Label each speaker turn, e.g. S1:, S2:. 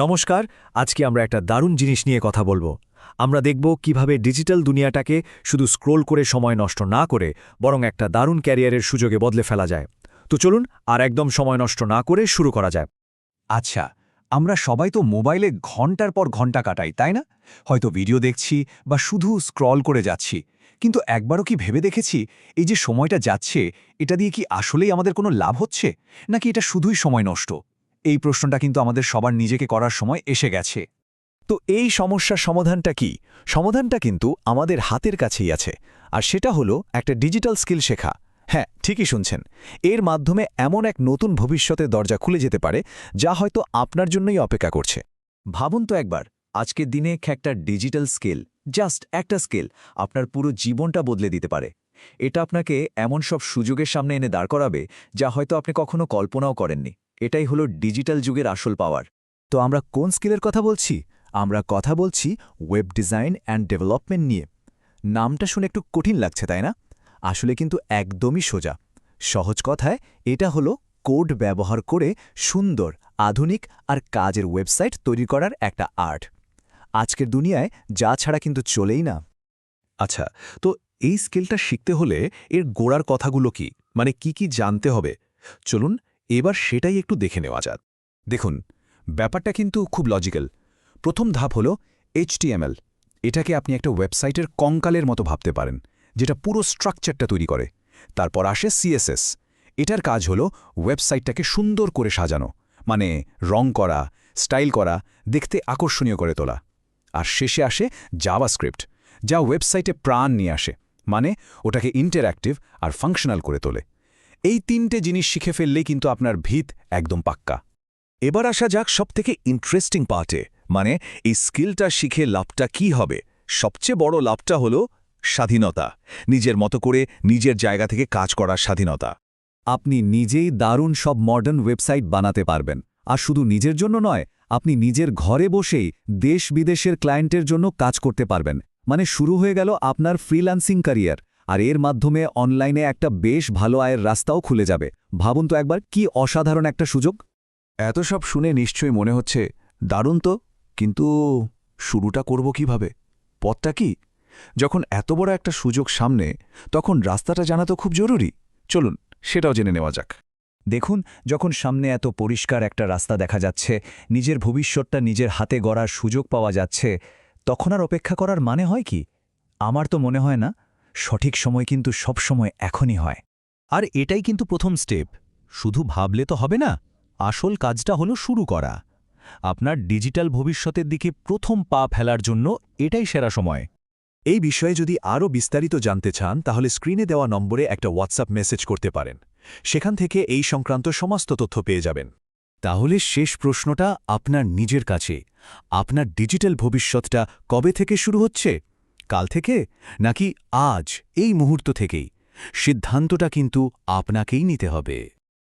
S1: নমস্কার। আজকে আমরা একটা দারুণ জিনিস নিয়ে কথা বলবো। আমরা দেখব কিভাবে ডিজিটাল দুনিয়াটাকে শুধু স্ক্রোল করে সময় নষ্ট না করে বরং একটা দারুণ ক্যারিয়ারের সুযোগে বদলে ফেলা যায়। তো চলুন আর একদম সময় নষ্ট না করে শুরু করা যায়।
S2: আচ্ছা, আমরা সবাই তো মোবাইলে ঘন্টার পর ঘন্টা কাটাই, তাই না? হয়তো ভিডিও দেখছি বা শুধু স্ক্রল করে যাচ্ছি। কিন্তু একবারও কি ভেবে দেখেছি, এই যে সময়টা যাচ্ছে, এটা দিয়ে কি আসলেই আমাদের কোনো লাভ হচ্ছে, নাকি এটা শুধুই সময় নষ্ট? এই প্রশ্নটা কিন্তু আমাদের সবার নিজেকে করার সময় এসে গেছে।
S3: তো এই সমস্যার সমাধানটা কি? সমাধানটা কিন্তু আমাদের হাতের কাছেই আছে, আর সেটা হলো একটা ডিজিটাল স্কিল শেখা। হ্যাঁ, ঠিকই শুনছেন। এর মাধ্যমে এমন এক নতুন ভবিষ্যতের দরজা খুলে যেতে পারে, যা হয়তো আপনার জন্যই অপেক্ষা করছে।
S2: ভাবুন তো একবার, আজকের দিনে একটা ডিজিটাল স্কিল, জাস্ট একটা স্কিল, আপনার পুরো জীবনটা বদলে দিতে পারে। এটা আপনাকে এমন সব সুযোগের সামনে এনে দাঁড় করাবে, যা হয়তো আপনি কখনো কল্পনাও করেননি। এটাই হলো ডিজিটাল যুগের আসল পাওয়ার।
S3: তো আমরা কোন স্কিলের কথা বলছি? আমরা কথা বলছি ওয়েব ডিজাইন অ্যান্ড ডেভেলপমেন্ট নিয়ে। নামটা শুনে একটু কঠিন লাগছে, তাই না? আসলে কিন্তু একদমই সোজা। সহজ কথায় এটা হলো কোড ব্যবহার করে সুন্দর, আধুনিক আর কাজের ওয়েবসাইট তৈরি করার একটা আর্ট। আজকের দুনিয়ায় যা ছাড়া কিন্তু চলেই না।
S4: আচ্ছা, তো এই স্কিলটা শিখতে হলে এর গোড়ার কথাগুলো কি, মানে কি জানতে হবে? চলুন এবার সেটাই একটু দেখে নেওয়া যাক। দেখুন, ব্যাপারটা কিন্তু খুব লজিক্যাল। প্রথম ধাপ হলো HTML। এটাকে আপনি একটা ওয়েবসাইটের কঙ্কালের মতো ভাবতে পারেন, যেটা পুরো স্ট্রাকচারটা তৈরি করে। তারপর আসে CSS। এটার কাজ হলো ওয়েবসাইটটাকে সুন্দর করে সাজানো, মানে রং করা, স্টাইল করা, দেখতে আকর্ষণীয় করে তোলা। আর শেষে আসে জাভাস্ক্রিপ্ট, যা ওয়েবসাইটে প্রাণ নিয়ে আসে, মানে ওটাকে ইন্টারঅ্যাক্টিভ আর ফাংশনাল করে তোলে। এই তিনটে জিনিস শিখে ফেললেই কিন্তু আপনার ভিত একদম পাক্কা। এবার আসা যাক সবথেকে ইন্টারেস্টিং পার্টে, মানে এই স্কিলটা শিখে লাভটা কি হবে। সবচেয়ে বড় লাভটা হলো স্বাধীনতা, নিজের মতো করে নিজের জায়গা থেকে কাজ করার স্বাধীনতা।
S3: আপনি নিজেই দারুণ সব মডার্ন ওয়েবসাইট বানাতে পারবেন। আর শুধু নিজের জন্য নয়, আপনি নিজের ঘরে বসেই দেশ বিদেশের ক্লায়েন্টের জন্য কাজ করতে পারবেন। মানে শুরু হয়ে গেল আপনার ফ্রিল্যান্সিং ক্যারিয়ার। আর এর মাধ্যমে অনলাইনে একটা বেশ ভালো আয়ের রাস্তাও খুলে যাবে। ভাবুন তো একবার, কি অসাধারণ একটা সুযোগ।
S4: এত সব শুনে নিশ্চয়ই মনে হচ্ছে দারুণ তো, কিন্তু শুরুটা করব কিভাবে? পথটা কি? যখন এত বড় একটা সুযোগ সামনে, তখন রাস্তাটা জানা তো খুব জরুরি। চলুন সেটাও জেনে নেওয়া যাক।
S2: দেখুন, যখন সামনে এত পরিষ্কার একটা রাস্তা দেখা যাচ্ছে, নিজের ভবিষ্যৎটা নিজের হাতে গড়ার সুযোগ পাওয়া যাচ্ছে, তখন আর অপেক্ষা করার মানে হয় কি? আমার তো মনে হয় না। সঠিক সময় কিন্তু সবসময় এখনই হয়।
S5: আর এটাই কিন্তু প্রথম স্টেপ। শুধু ভাবলে তো হবে না, আসল কাজটা হলো শুরু করা। আপনার ডিজিটাল ভবিষ্যতের দিকে প্রথম পা ফেলার জন্য এটাই সেরা সময়।
S4: এই বিষয়ে যদি আরও বিস্তারিত জানতে চান, তাহলে স্ক্রিনে দেওয়া নম্বরে একটা হোয়াটসঅ্যাপ মেসেজ করতে পারেন। সেখান থেকে এই সংক্রান্ত সমস্ত তথ্য পেয়ে যাবেন।
S3: তাহলে শেষ প্রশ্নটা আপনার নিজের কাছে। আপনার ডিজিটাল ভবিষ্যৎটা কবে থেকে শুরু হচ্ছে? কাল থেকে, নাকি আজ, এই মুহূর্ত থেকেই? সিদ্ধান্তটা কিন্তু আপনাকেই নিতে হবে।